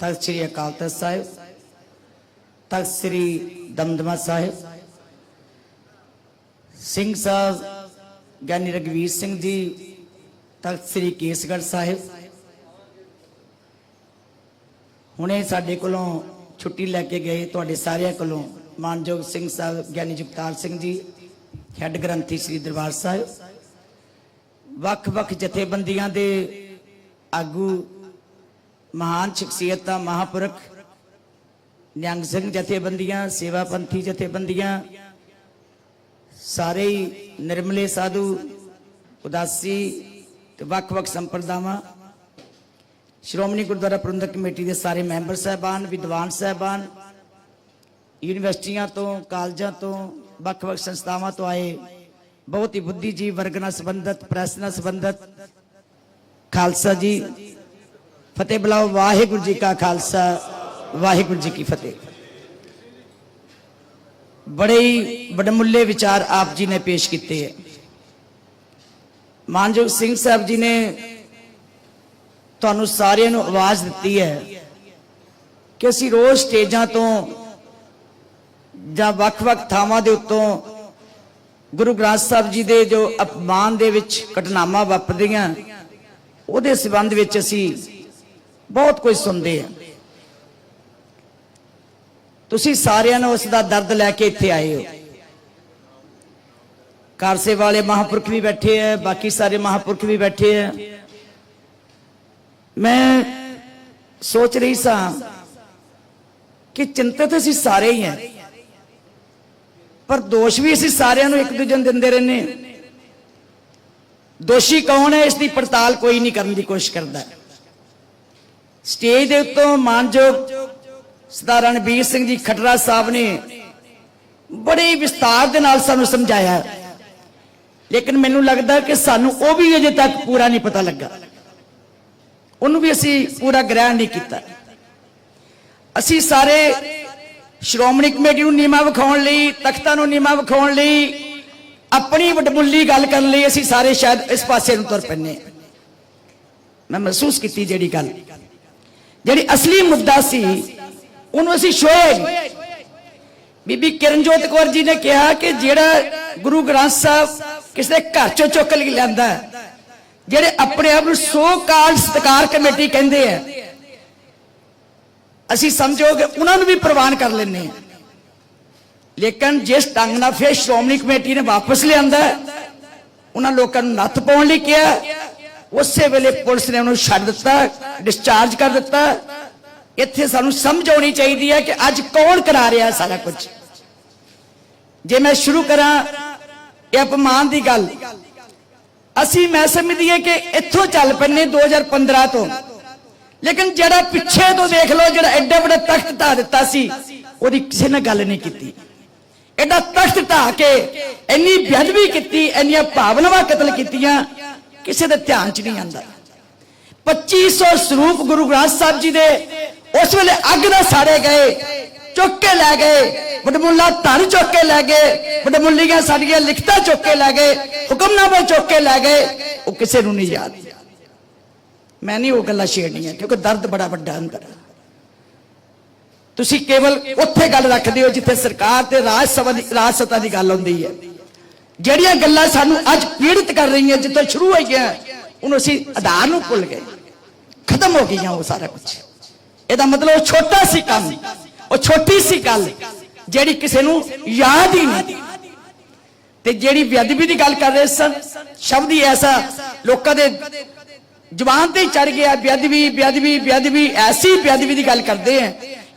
तख्त श्री अकाल तख्त साहिब, तख्त श्री दमदमा साहिब, सिंह साहब ज्ञानी रघुवीर सिंह जी, तख्त श्री केसगढ़ साहिब। हुणे साडे कोलों छुट्टी लैके गए तुहाडे सारियां कोलों मानयोग सिंह साहब ज्ञानी जगतार सिंह जी, हैड ग्रंथी श्री दरबार साहिब, वख-वख जथेबंदियां दे आगू, महान शख्सियत महापुरख, निहंग सिंह जथेबंदियां, सेवापंथी जथेबंदियां, सारे ही निर्मले साधु, उदासी वख-वख संप्रदावां, श्रोमणी गुरुद्वारा प्रबंधक कमेटी के सारे मैंबर साहबान, विद्वान साहबान, यूनिवर्सिटियां तो कॉलेजों तो वख-वख संस्थावां तो आए बहुत ही बुद्धिजीवी वर्ग नाल संबंधित, प्रैस नाल संबंधित खालसा जी, फतेह बुलाओ। वाहिगुरू जी का खालसा, वाहिगुरू जी की फतेह। बड़े ही बड़मुल्ले विचार आप जी ने पेश किए हैं। मानयोग सिंह साहब जी ने तुहानू सारिਆਂ ਨੂੰ आवाज़ दी है कि असीं रोज़ स्टेजां तो जां वख-वख थावां दे उत्तों गुरु ग्रंथ साहब जी दे जो अपमान दे विच घटनावां वापरदियां उहदे संबंध विच असीं बहुत कुछ सुनते हैं। तुसीं सारिਆਂ ने उस दा दर्द लैके इत्थे आए हो। कारसे वाले महापुरख भी बैठे हैं, बाकी सारे महापुरख भी बैठे हैं। मैं सोच रही सा कि चिंतित असीं सारे ही हैं, पर दोष भी असीं सारिਆਂ ਨੂੰ एक दूजे ਨੂੰ दिंदे रहने। दोषी कौन है इसकी पड़ताल कोई नहीं करने की कोशिश करता। स्टेज के उत्तों मानयोग सरदार रणबीर सिंह जी खटरा साहब ने बड़े विस्तार के नाल सानू समझाया, लेकिन मैनू लगता कि सानू वो भी अजे तक पूरा नहीं पता लगा, उन्होंने भी असी पूरा ग्रहण नहीं किया। असी सारे श्रोमणी कमेटी नीमा विखाउण लई, तख्तां नूं नीमा विखाउण लई, अपनी वडमुल्ली गल करन लई असी सारे शायद इस पासे नूं तुर पैने। मैं महसूस की जिहड़ी गल, जिहड़ी असली मुद्दा सी उन्होंने असी छोए नहीं। बीबी किरणजोत कौर जी ने कहा कि जिहड़ा गुरु ग्रंथ साहब किसी घर चों चुक लिआंदा, जिहड़े अपने आप नूं सो काल सत्कार कमेटी कहंदे हैं, असी समझो कि उन्होंने भी प्रवान कर लेने हैं। लेकिन जिस ढंग नाल फिर श्रोमणी कमेटी ने वापस लिया, उन्होंने लोगों को नत्थ पाउण लई कहा, उस वेले पुलिस ने उन्होंने छड्ड दिता, डिस्चार्ज कर दिता। इत्थे सानू समझ आनी चाहिए है कि अज कौन करा रहा है सारा कुछ। जे मैं शुरू करा अपमान की गल, असी मैं समझदी है कि इत्थों चल पैने 2015 तो, लेकिन जरा पिछे तो देख लो, जरा एडा बड़ा तख्त ढा दिता सी, ओदी किसी ने गल नहीं की। एडा तख्त ढा के इन्नी बेअदबी की, इन्नियां भावनावां कतल कीतियां, किसी के ध्यान च नहीं आंदा। 2500 स्वरूप गुरु ग्रंथ साहब जी दे उस वेले अग ना साड़े गए, चुक के लै गए, वडमुल्ला धन चुक के लै गए, वडमुल्लियां साडियां लिखतां चुक के लै गए, हुक्मनामे चुक के लै गए, वो किसी नूं नहीं याद। मैं नहीं वो गल्लां छेड़नियां क्योंकि दर्द बड़ा वड्डा अंदर। तुसीं केवल उत्थे गल रखदे हो जिथे सरकार ते राज सत्ता दी गल हुंदी है। जिहड़ियां गल्लां सानू अज पीड़ित कर रही हैं, जिथे शुरू होईयां उन्होंने असीं आधार नूं भुल गए, खत्म हो गई वो सारा कुछ। ਇਹਦਾ मतलब वो छोटा सी काम, वो छोटी सी गल जिहड़ी किसी नूं याद ही नहीं। ते जिहड़ी बेअदबी की गल कर रहे सन, शब्द ही ऐसा लोगों के जबान ते चढ़ गया, बेअदबी बेअदबी बेअदबी। ऐसी बेअदबी की गल करते हैं,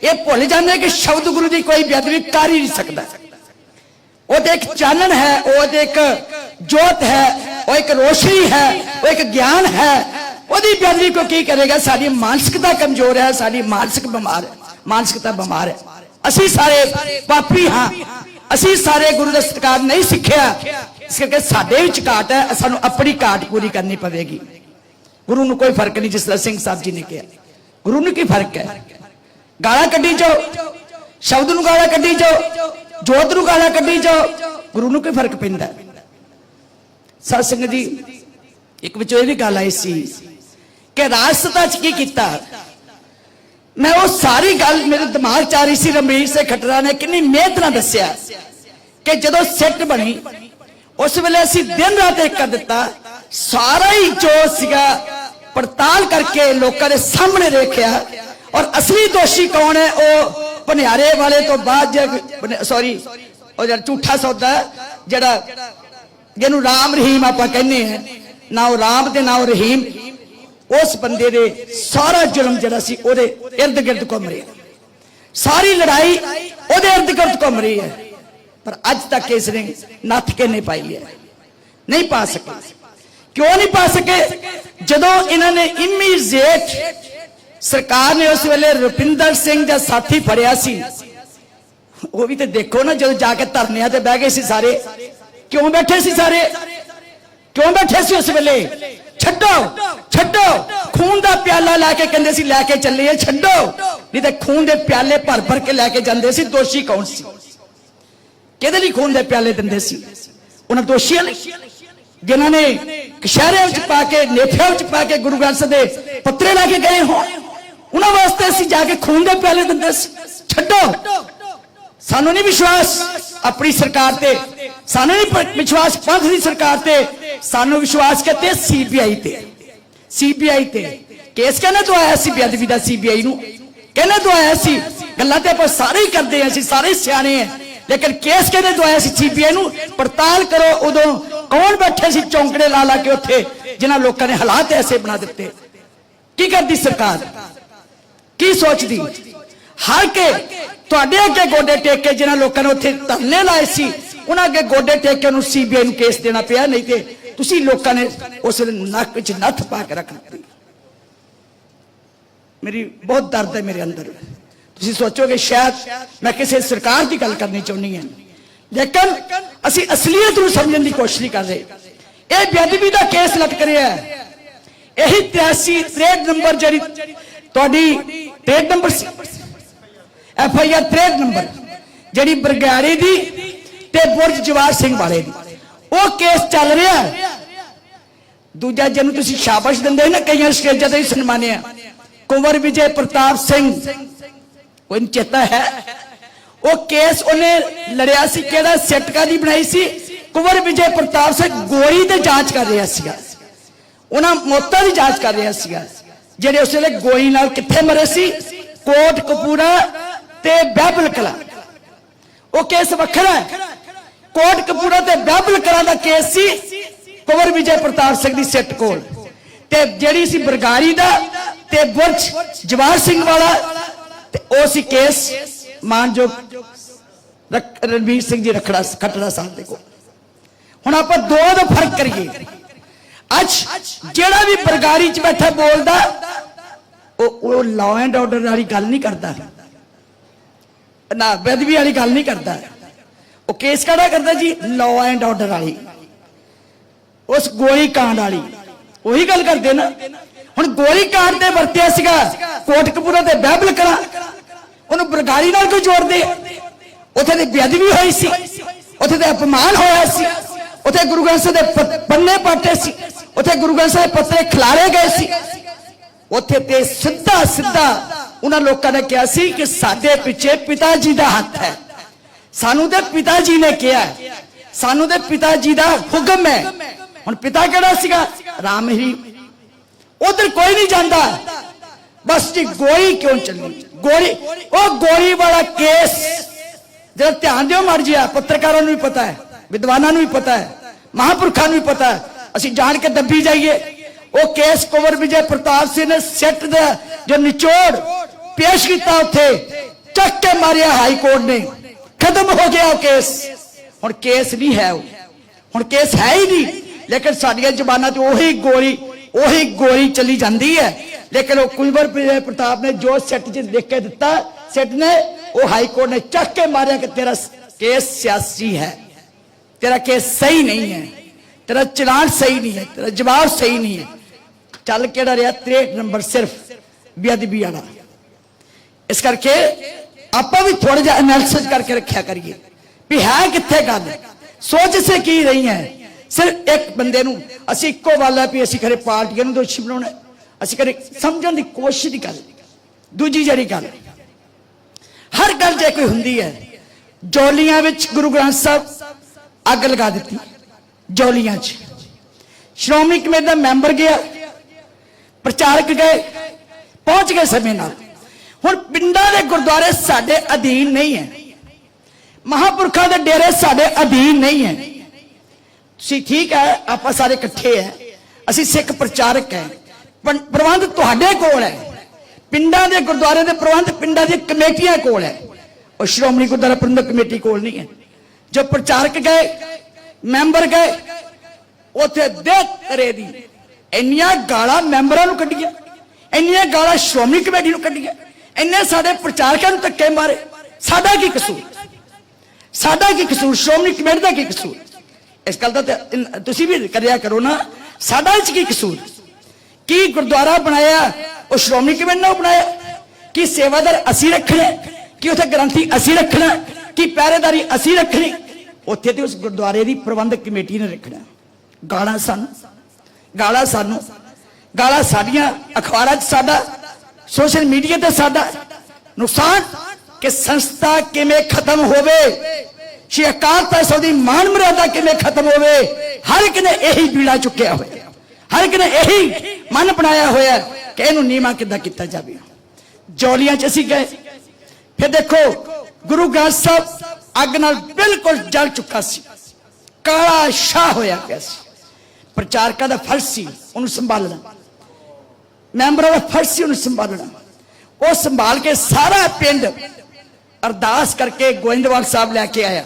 ये भुल जाते कि शब्द गुरु की कोई बेअदबी कर ही नहीं सकता। वो तो एक चानन है, वो तो एक जोत है, वो एक रोशनी है, वो एक ज्ञान है। ओदी बेअदबी को की करेगा? साडी मानसिकता कमजोर है, साडी मानसिक बीमार है, मानसिकता बीमार है। असी सारे पापी हाँ, असी सारे गुरु का सत्कार नहीं सीखिया, इस करके साडे विच घाट है, सानू अपनी घाट पूरी करनी पवेगी। गुरु नूं कोई फर्क नहीं, जिस तरह सिंह साहब जी ने कहा, गुरु नूं की फर्क है? गाला कड्डी जाओ, शब्द नूं गाला कड्डी जाओ, जोत नूं गाला कड्डी जाओ, गुरु नूं कोई फर्क पैंदा? साध संगत जी, एक विचों ये भी गल आई सी कि राजसत्ता च की कीता मैं वो सारी गल मेरे दिमाग च आ रही सी। रमनीत सिंह खट्टर ने कितनी मेहनत नाल दस्सिया कि जदों सिट बनी उस वेले असीं दिन रात एक कर दिता, सारा ही जो सीगा पड़ताल करके लोगों के सामने देखा और असली दोषी कौन है। वो भनियारे वाले तो बाद सॉरी झूठा सौदा जड़ा जिन्हों राम रहीम आप कहने हैं, ना वो राम ते ना वो रहीम, उस बंदे दे सारा जुल्म जड़ा सी ओदे इर्द गिर्द घूम रही है, सारी लड़ाई ओदे इर्द गिर्द घूम रही है। पर अज तक इसने नथ के नहीं पाई है, नहीं पा सके। क्यों नहीं पा सके? जदों इन्होंने इमीडिएट सरकार ने उस वेले रुपिंदर सिंह दा साथी फड़िया सी, वो भी तो देखो ना, जो जाके धरनिया ते बह गए सी सारे। क्यों बैठे सी सारे? क्यों बैठे सी उस वेले? छड्डो छड्डो, खून का प्याला लैके कहते सी लैके चले, छड्डो, नहीं तो खून के प्याले भर भर के लैके जाते सी। दोषी कौन सी? किहदे लई खून के प्याले दिंदे सी? उन्हां दोषियां लई जिन्होंने कशहरे पा के नेफिया पा के गुरु ग्रंथ साहिब दे पत्रे लैके गए हो, उन्हां वास्ते असीं जाके खून के प्याले दिंदे सी। छड्डो, सानू नहीं विश्वास अपनी सरकार ते, सानू नहीं विश्वास पंथ की सरकार ते, सानू विश्वास कहते सीबीआई ते। सीबीआई ते केस कहने तो आया सी बेअदबी दा, सीबीआई नू कहने तो आया सी। गल्लां ते आपां सारे ही करदे हैं, सारे सियाणे हैं, लेकिन केस कहने तो आया सी सीबीआई नू। पड़ताल करो उदों कौन बैठे सी चौंकड़े ला ला के उत्थे, जिन्हां लोकां ने हालात ऐसे बना दिते। की करदी सरकार? की सोचदी? हर के तुहाडे अगे गोडे टेक के जिन्हां लोकां ने उत्थे धरने लाए सी, उन्हां अगे गोडे टेक के उन्होंने सीबीआई नू केस देना पिया, नहीं ते तुसीं लोकां ने उस नक च नथ पा के रख दी। मेरी बहुत दर्द है मेरे अंदर। तुसीं सोचोगे शायद मैं किसी सरकार की गल करनी चाहनी है, लेकिन असी असलीयत नूं समझण की कोशिश नहीं कर रहे। यह बेअदबी का केस लटक रहा है, यही 83 नंबर जी तुहाडी 63 नंबर FIR 63 नंबर जी बरगयाड़ी दी ते बुरज जवाहर सिंह वाले दी, वो केस चल रहा है। दूजा जिन्हों तुसीं शाबाश दिंदे ना, कई स्टेजां ते सन्मानिया, कुंवर विजय प्रताप सिंह, कोई चेता है? वो केस उन्हें लड़िया सी, केड़ा सिट कादी बनाई सी? कुंवर विजय प्रताप सिंह गोली ते जांच कर रहा सी, उन्हां मौतां दी जांच कर रहा सी, जेडे उस वेले गोली नाल कित्थे मरे सी? कोट कपूरा ते बैबल कला। वो केस वखरा है। कोट कपूरा ते बैबल कला दा केस सी कुंवर विजय प्रताप सिंह दी सिट कोल, ते जेड़ी सी बरगाड़ी दा ते बुरज जवाहर सिंह वाला, ते ओ सी केस मानयोग रणवीर सिंह जी रखड़ा खट्टड़ा साहब दे कोल। हुण आपां दो दा फर्क करिए। अज जेड़ा भी बरगाड़ी च बैठा बोलदा, वो लॉ एंड ऑर्डर वाली गल नहीं करता, ना बेअदबी वाली गल नहीं करता। वो केस कड़ा करता जी लॉ एंड ऑर्डर वाली, उस गोली कांड वाली वही गल करते ना। हुण गोली कांड ते वरतिया सीगा कोटकपूरा ते बैबल कला, उन्होंने बरगाड़ी नाल क्यों जोड़ दे? उत्थे ते बेअदबी होई सी, उत्थे ते अपमान होया सी, उत्थे गुरु ग्रंथ साहिब दे पन्ने पाटे सी, उत्थे गुरु ग्रंथ साहिब पत्रे खिलारे गए सी। उत्थे ते सीधा सीधा उन्हां लोकां ने कहा सी कि साडे पिछे पिता जी दा हथ है, सानू ते पिता जी ने कहा, सानू ते पिता जी दा हुक्म है। हुण पिता केड़ा सीगा? राम ही। उधर कोई नहीं जाता, बस जी गोली क्यों चली? गोली, वो गोली वाला केस जरा ध्यान दो मर जिया, पत्रकारों भी पता है, विद्वानों भी पता है, महापुरखों भी पता है, असीं जान के दबी जाइए। वो केस कुंवर विजय प्रताप सिंह ने सिट दा जो निचोड़ पेश किया, उत्थे चक के मारिया हाई कोर्ट ने, खत्म हो गया वो केस। हुण केस नहीं है, हुण केस है ही नहीं, लेकिन साडियां जबानां ते ओही गोली चली जाती है। लेकिन वो कुंवर विजय प्रताप ने जो सिट च लिख के दिता, सिट ने वो हाई कोर्ट ने चक के मारिया कि तेरा केस सियासी है, तेरा केस सही नहीं है, तेरा चलान सही नहीं है, तेरा जवाब सही नहीं है। चल केड़ा रहा 63 नंबर सिर्फ बेअदबी वाला। इस करके आपां भी थोड़ा जिहा एनालिसिस करके रखा करिए भी है कित्थे गल, सोच से की रही है। सिर्फ एक बंदे नूं असीं इक्को गल है भी असीं खरे पार्टियां नूं दोषी बनाउणा, असीं खरे समझण दी कोशिश नहीं करदे। दूजी जड़ी गल, हर गल जे कोई हुंदी है, जौलियां विच गुरु ग्रंथ साहब अग लगा दी। जौलियां च श्रोमणी कमेटी का मैंबर गया, प्रचारक गए, पहुंच गए समय नाल। हुण पिंडां दे गुरुद्वारे साडे अधीन नहीं है, महापुरखों के डेरे साडे अधीन नहीं है। तुसीं ठीक है, आप सारे इकट्ठे हैं, असीं सिख प्रचारक हैं, प्रबंध तुहाडे कोल है। पिंडां दे गुरुद्वारे दे प्रबंध पिंडां दी कमेटियां कोल है, और श्रोमणी गुरुद्वारा प्रबंधक कमेटी कोल नहीं है। जो प्रचारक गए, मैंबर गए, उत्थे देख करे दी इन्नियां गालां मैंबरां नूं कड्डियां, इन्नियां गालां श्रोमणी कमेटी नूं कड्डियां, इन्ने साडे प्रचारकां नूं धक्के मारे। साडा की कसूर? साडा की कसूर? श्रोमणी कमेटी दा की कसूर? इस गल दा तुसीं भी करिया करो ना, साडा इच की कसूर? की गुरुद्वारा बनाया वो श्रोमणी कमेटी ने बनाया? कि सेवादार असीं रखने, कि उत्थे ग्रंथी असीं रखना, कि पहरेदारी असीं रखनी? उत्थे ते उस गुरुद्वारे दी प्रबंधक कमेटी ने रखना। गालां सानूं, गालां सानूं, गालां साडियां अखबारां च साडा, सोशल मीडिया ते साडा नुकसान। कि संस्था किवें खत्म होवे, श्री अकाल तख्त साहिब दी मान मर्यादा किवें खत्म होवे, हर एक ने यही बीड़ा चुक्या होया, हर एक ने यही मन बनाया होया कि इहनूं नीवां किद्दां कीता जावे। जौलियां च असीं गए, फिर देखो गुरु ग्रंथ साहब अग नाल बिल्कुल जल चुका सी, काला शाह होया पिया सी। प्रचारकां दा फर्ज सी उहनूं संभालना, मैंबरां दा फर्ज सी उहनूं संभालना। वो संभाल के सारा पिंड अरदास करके गोइंदवाल साहब लैके आया।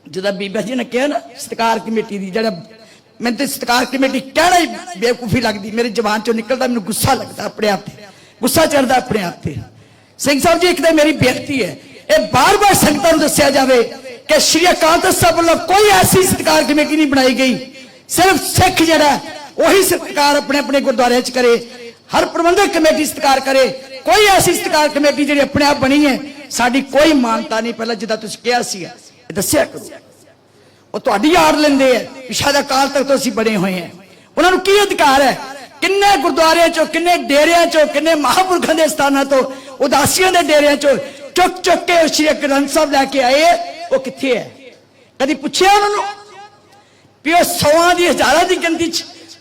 जो बीबा जी ने कहा ना सत्कार कमेटी की, जरा मैं तो सत्कार कमेटी कहना ही बेवकूफी लगती, मेरी जबान चो निकलता, मैं गुस्सा लगता अपने आप से, गुस्सा चढ़ता अपने आप से। सिंह साहब जी एक तो मेरी बेनती है, ये बार बार संगतां नूं दस्सिया जाए कि श्री अकाल तख्त साहिब वालों कोई ऐसी सत्कार कमेटी नहीं बनाई गई, सिर्फ सिख जरा वही सत्कार अपने अपने गुरुद्वारे च करे, हर प्रबंधक कमेटी सत्कार करे। कोई ऐसी सत्कार कमेटी जी अपने आप बनी है, साड़ी कोई मानता नहीं। पहले जिदा तुसीं कहा सी दस्सिया करो, वो तुहाडी आड़ लेंदे है, शायद अकाल तख्त तो असीं बने हुए हैं। उन्होंने की अधिकार है? किन्ने गुरुद्वारे चो, किन्ने डेरिया चो, किन्ने महापुरखों के स्थानों तो, उदासियों के डेरिया चो चुक चुक के श्री ग्रंथ साहब लैके आए, वो कित्थे है? कभी पूछया उन्होंने भी वो 100 की 1000 की गिनती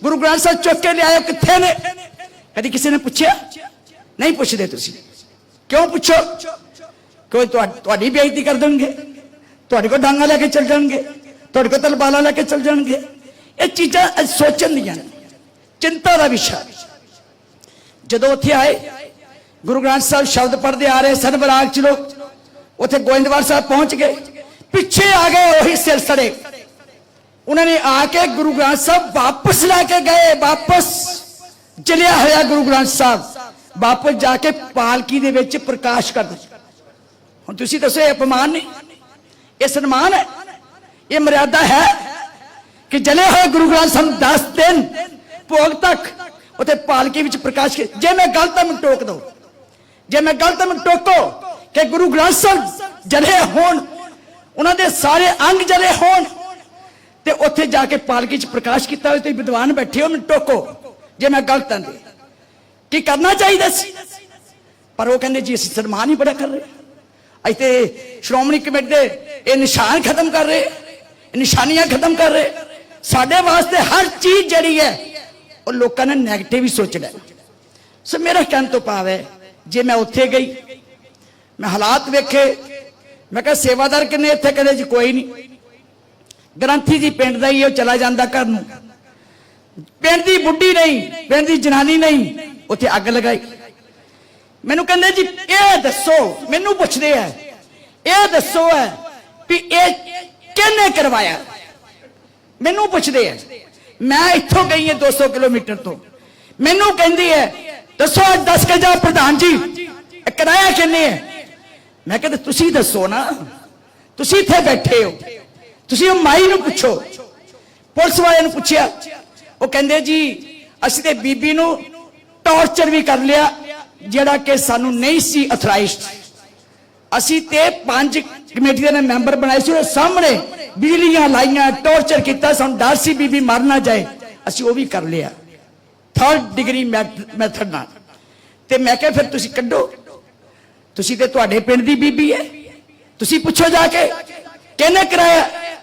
गुरु ग्रंथ साहब चुक के लिया कित्थे ने? कभी किसी ने पूछया? नहीं पूछते। तुसीं क्यों पूछो? कोई तुहाडी बेइज्जती कर देंगे, तुहाडे को डांगा लेके चल जाएंगे, तुहाडे को तलवारां लेके चल जाएंगे। ये चीज़ां सोचण दीयां चिंता का विषय। जदों उत्थे आए गुरु ग्रंथ साहब शब्द पढ़ते आ रहे सन, बराग च लोग उत्थे गोइंदवाल साहब पहुंच गए, पिछे आ गए वही सिलसिले। उन्होंने आके गुरु ग्रंथ साहब वापस लैके गए, वापस जलिया होया गुरु ग्रंथ साहब वापस जाके पालकी दे विच प्रकाश कर दिया। हुण तुसीं दसो, ये अपमान नहीं, ये सन्मान है, ये मर्यादा है कि जले हुए गुरु ग्रंथ साहब 10 दिन भोग तक उत्थे पालकी विच प्रकाश के। जे मैं गलत मैं टोक दो, जे मैं गलत मैं टोको कि गुरु ग्रंथ साहब जले होण, उन्हां दे सारे अंग जले होण, ते उत्थे जाके पालकी च प्रकाश किया होए, तुसीं विद्वान बैठे हो, मैं टोको जे मैं गलत हां की करना चाहिए सी। पर वो कहते जी असं सन्मान ही बड़ा कर रहे, अते श्रोमणी कमेटी दे ये निशान खत्म कर रहे, निशानियां खत्म कर रहे। साडे वास्ते हर चीज जड़ी है और लोगों ने नैगेटिव ही सोचना। सो मेरा कहने तो भाव है, जे मैं उत्थे गई, मैं हालात वेखे, मैं कहा सेवादार किन्ने इत्थे? कहते जी कोई नहीं, ग्रंथी जी पिंड दा ही, चला जाता घर नूं, पिंड दी बुढ़ी नहीं, पिंड दी जनानी नहीं। उत्थे अग लगाई। मैनू कहंदे जी ये दसो, मैनू पुछदे है ये दसो है भी ये किहने करवाया? मैनू पुछदे है, मैं इत्थों गई है 200 किलोमीटर तो, मैनू कहंदी है दसो 10 गजा प्रधान जी कराया किन्ने है? मैं कहते तुसीं दसो ना, तुसीं इत्थे बैठे हो, तुसीं माई नूं पुछो। पुलिस वाले नूं पुछया, वो कहंदे जी असीं ते बीबी नूं टॉर्चर भी कर लिया, जिहड़ा कि सानू नहीं सी अथराइज्ड। असीं ते 5 कमेटी दे मैंबर बनाए सी, सामने बिजलियां लाइयां, टॉर्चर किया, सानू डर सी बीबी मर ना जाए, असीं वो भी कर लिया 3rd डिग्री मैथड नाल। ते मैं क्या फिर तुसी कड्डो, तुसी ते तुहाडे पिंड दी बीबी है, तुसी पुछो जाके किहने कराया?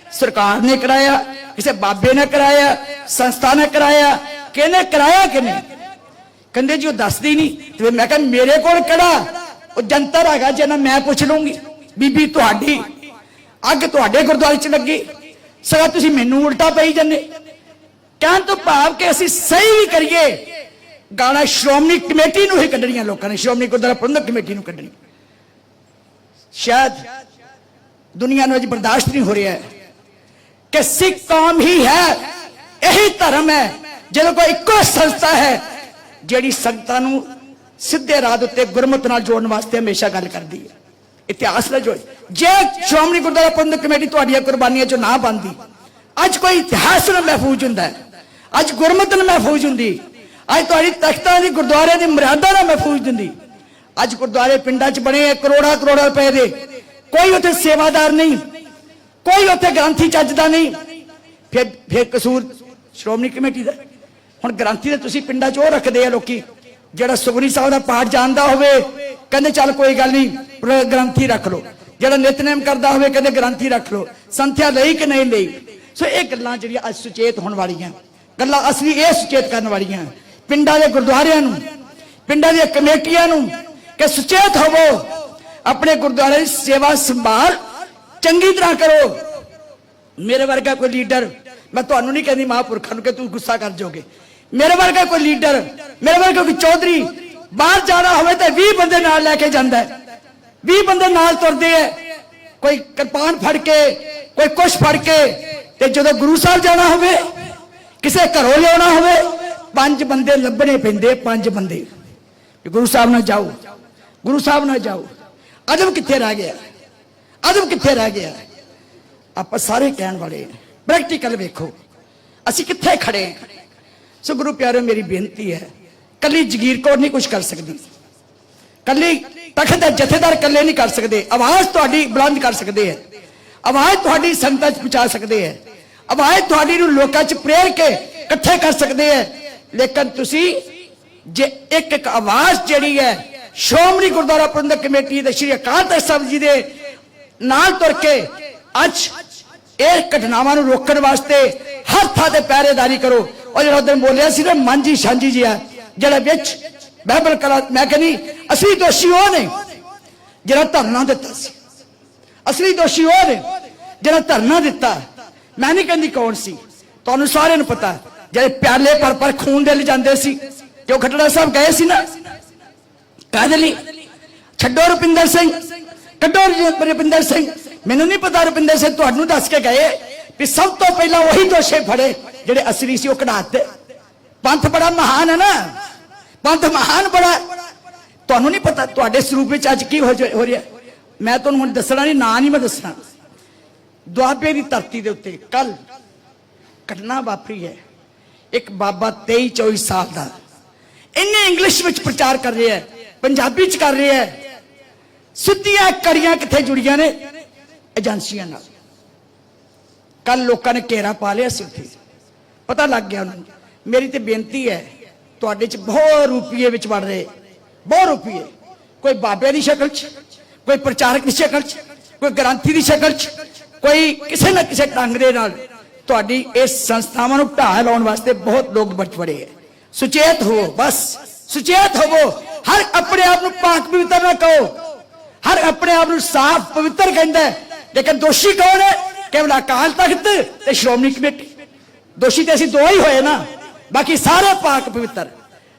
सरकार ने कराया, किसी बाबे ने कराया, संस्था ने कराया, किहने कराया किहने? कहंदे जी वो दसदी नहीं। तो मैं कहा मेरे कोल किहड़ा वो जंतर हैगा जिन्ना मैं पुछ लूंगी। बीबी तुहाडी अग तुहाडे गुरुद्वारे च लगी, सगा तुसी मैनू उल्टा पई जन्ने। कहण तो भाव कि असीं सही भी करिए, गाना श्रोमणी कमेटी नूं ही कड्ढणियां लोकां ने, श्रोमणी गुरुद्वारा प्रबंधक कमेटी नूं कड्ढणी। शायद दुनिया नूं अज बर्दाश्त नहीं हो रहा है कि सिख कौम ही है, यही धर्म है जिहदे कोल इक्को संस्था है जिहड़ी संगतां नूं सीधे राह उत्ते गुरमत नाल जोड़न वास्ते हमेशा गल करदी है। इतिहास ना जोड़, जे श्रोमणी गुरुद्वारा प्रबंधक कमेटी तुहाडीआं कुर्बानियां चों ना बनदी, अज कोई इतिहास ना महफूज हुंदा है, अज गुरमत ना महफूज हुंदी, अज तुहाडी तख्तां दी गुरुद्वारे दी मर्यादा ना महफूज हुंदी। अज गुरुद्वारे पिंडां च बने करोड़ा करोड़ा रुपए दे, कोई उत्थे सेवादार नहीं, कोई उत्थे ग्रंथी चजदा नहीं, फिर कसूर श्रोमणी कमेटी दा। हुण ग्रंथी ते तुसीं पिंडां च ओह रखदे आ लोकी जिहड़ा सुखमनी साहिब दा पाठ जानदा होवे, कहंदे चल कोई गल नहीं ग्रंथी रख लो, जिहड़ा नितनेम करदा होवे कहंदे ग्रंथी रख लो, संथ्या लई कि नहीं लई। सो ये गल्लां जिहड़ियां अज सुचेत होण वालीआं गल्लां, असली ये सुचेत करन वालीआं पिंडां दे गुरुद्वारिआं नूं, पिंडां दी कमेटियां नूं कि सुचेत होवो, अपने गुरुद्वारे की सेवा संभाल चंगी तरह करो। मेरे वर्गा कोई लीडर, मैं तुहानू नहीं कहती महापुरखों नूं कि तू गुस्सा कर जाओगे, मेरे वर्गा कोई लीडर, मेरे वर्गा कोई चौधरी बाहर जाना होवे तो 20 बंदे नाल लैके जांदा है, 20 बंदे नाल तुरदे है, कोई कृपान फड़ के, कोई कुछ फड़ के, ते जदों गुरु साहब जाना होवे, किसे घरों लियाना होवे, 5 बंदे लभने पैंदे, 5 बंदे। गुरु साहब ना जाओ, गुरु साहब ना जाओ, अदब कित्थे रह गया, अदब कित्थे रह गया? आप सारे कहण वाले प्रैक्टिकल वेखो असीं कित्थे खड़े हैं। सो गुरु प्यारे मेरी बेनती है, कली जगीर कौर नहीं कुछ कर सकती, कली तख्त दे जथेदार कले नहीं कर सकते, आवाज तुहाडी बुलंद कर सकते हैं, आवाज तुहाडी संगतां च पहुंचा सकते हैं, आवाज तुहाडी नूं लोकां च प्रेर के इकट्ठे कर सकते हैं। लेकिन तुसीं जे एक एक आवाज जिहड़ी है श्रोमणी गुरुद्वारा प्रबंधक कमेटी दे श्री अकाल तख्त साहिब जी दे नाल तुर के अज ਇਹ ਘਟਨਾਵਾਂ ਨੂੰ रोकने वास्ते हर थां ते पहरेदारी करो। और जो उधर बोलिया सी ना मांझी सांझी जी है जरा बिच बाइबल कला, मैं कहनी असली दोषी वो ने जरा धरना दिता सी, असली दोषी वो ने जरा धरना दिता। मैं नहीं कहती कौन सी, तुहानू सारिआं नूं पता जे प्याले पर खून दे ले जांदे सी, जो खटड़ा साहब गए सी ना कहदे लई छड्डो रुपिंदर सिंह, कड्डो रुपिंदर सिंह। मैनू नहीं पता रुपिंदर सिंह तुहानू दस के गए कि सब तो पहला वही दोषे फड़े जेडे असली सी, कढ़ाते। पंथ बड़ा महान है ना, पंथ महान बड़ा, तुहानू नहीं पता तुहाडे स्वरूप विच अज की हो रहा। मैं तुहानू हुण दसना नहीं, ना नहीं मैं दसना। दुआबे की धरती के उत्ते कल घटना वापरी है, एक बाबा 23-24 साल का इन्ने इंग्लिश में प्रचार कर रहे हैं, पंजाबी च कर रहे हैं, सीधियां कड़ियां कित्थे जुड़ियां ने एजेंसियां नाल। कल लोगों ने घेरा पा लिया सी, उत्थे पता लग गया उन्होंने। मेरी तो बेनती है तुहाडे च बहुत रुपये विच वड़ रहे, बहुत रुपये, कोई बाबे की शक्ल च, कोई प्रचारक की शक्ल च, कोई ग्रंथी की शक्ल च, कोई किसी न किसी ढंग दे नाल तुहाडी इस संस्थावां नूं ढाह लाउण वास्ते बहुत लोग बच पड़े हैं। सुचेत हो, बस सुचेत होवो। हर अपने आप नूं पाक पवित्र ना कहो, हर अपने आप नूं साफ पवित्र कहंदा है, लेकिन दोषी कौन है? केवल अकाल तख्त ते श्रोमणी कमेटी। दोषी तो असीं दो ही होए ना, बाकी सारे पाक पवित्र।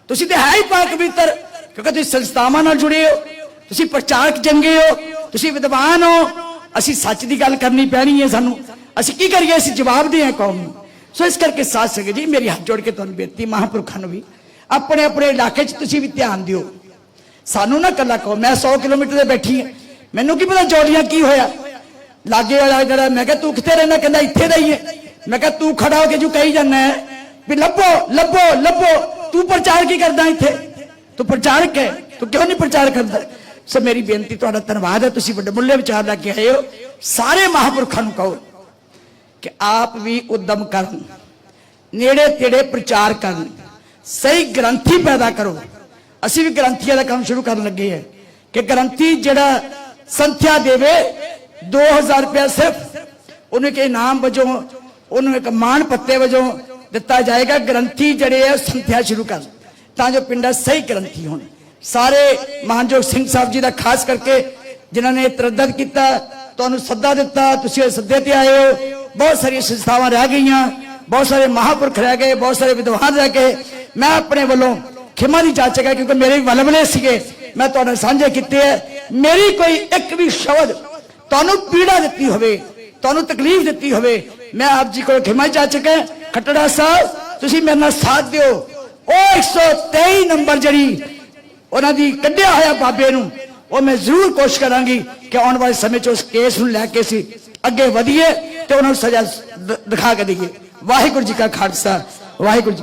तुसीं ते है ही पाक पवित्र क्योंकि तुसीं संस्थावां नाल जुड़े हो, तुसीं प्रचारक चंगे हो, तुसीं विद्वान हो। असीं सच की गल करनी पैनी है सानू, असीं की करिए, असीं जवाब दें कौम नूं। सो इस करके साथ संगत जी मेरी हाथ जोड़ के तुहानूं बेनती, महापुरखां नूं भी अपने अपने इलाके च तुसीं भी ध्यान दिओ। सानू ना कला कहो मैं 100 किलोमीटर से बैठी है, मैनू की पता जौलियां की होया लागे वाला जरा। मैं तू कितने रहना, कहना इत्थे दा ही है। मैं तू खड़ा होके जो कही जाना है भी लभो लभो लभो, तू प्रचार की करदा इत्थे? तू प्रचारक है, तू क्यों नहीं प्रचार करता? सो मेरी बेनती, तुहाडा धन्नवाद है, तुसीं वड्डे मुल्ले विचार लैके आए हो। सारे महापुरखां नूं कहो कि आप भी उद्यम करन, नेड़े तेड़े प्रचार करन, सही ग्रंथी पैदा करो, ਅਸੀਂ ਵੀ ਗ੍ਰੰਥੀਆਂ ਦਾ ਕੰਮ ਸ਼ੁਰੂ ਕਰਨ ਲੱਗੇ ਹੈ ਕਿ ਗ੍ਰੰਥੀ ਜਿਹੜਾ ਸੰਥਿਆ ਦੇਵੇ 2000 ਰੁਪਇਆ ਸਿਰਫ ਉਹਨੂੰ ਇੱਕ ਇਨਾਮ ਵਜੋਂ, ਉਹਨੂੰ ਇੱਕ ਮਾਣ ਪੱਤੇ ਵਜੋਂ ਦਿੱਤਾ ਜਾਏਗਾ। ਗ੍ਰੰਥੀ ਜਿਹੜੇ ਆ ਸੰਥਿਆ ਸ਼ੁਰੂ ਕਰਨ ਤਾਂ ਜੋ ਪਿੰਡਾਂ ਸਹੀ ਗ੍ਰੰਥੀ ਹੋਣ। ਸਾਰੇ ਮਾਨਯੋਗ ਸਿੰਘ ਸਾਹਿਬ ਜੀ ਦਾ ਖਾਸ ਕਰਕੇ ਜਿਨ੍ਹਾਂ ਨੇ ਤਰੱਦਦ ਕੀਤਾ, ਤੁਹਾਨੂੰ ਸੱਦਾ ਦਿੱਤਾ, ਤੁਸੀਂ ਸੱਦੇ ਤੇ ਆਏ ਹੋ। ਬਹੁਤ ਸਾਰੀਆਂ ਸੰਸਥਾਵਾਂ ਰਹਿ ਗਈਆਂ, बहुत सारे महापुरख रह गए, बहुत सारे विद्वान रह गए। मैं अपने वालों खिमा नहीं चाह सका क्योंकि मेरे वलवले सीगे, मैं तुहाडे साझे कीते है। मेरी कोई एक भी शब्द तुहानू पीड़ा दित्ती होवे, तुहानू तकलीफ दित्ती होवे, मैं आप जी को खिमा चाह सका। खट्टड़ा साहब तुसीं मेरे नाल साथ दिओ। ओ 123 नंबर जड़ी उन्हां दी कड्ढिया होया बाबे नू, ਉਹ मैं जरूर कोशिश करांगी कि आने वाले समय च उस केस ਨੂੰ ਲੈ ਕੇ ਅਸੀਂ ਅੱਗੇ ਵਧੀਏ ਤੇ ਉਹਨਾਂ ਨੂੰ ਸਜ਼ਾ ਦਿਖਾ ਕੇ ਦਈਏ। ਵਾਹਿਗੁਰੂ ਜੀ ਕਾ ਖਾਲਸਾ, ਵਾਹਿਗੁਰੂ ਜੀ।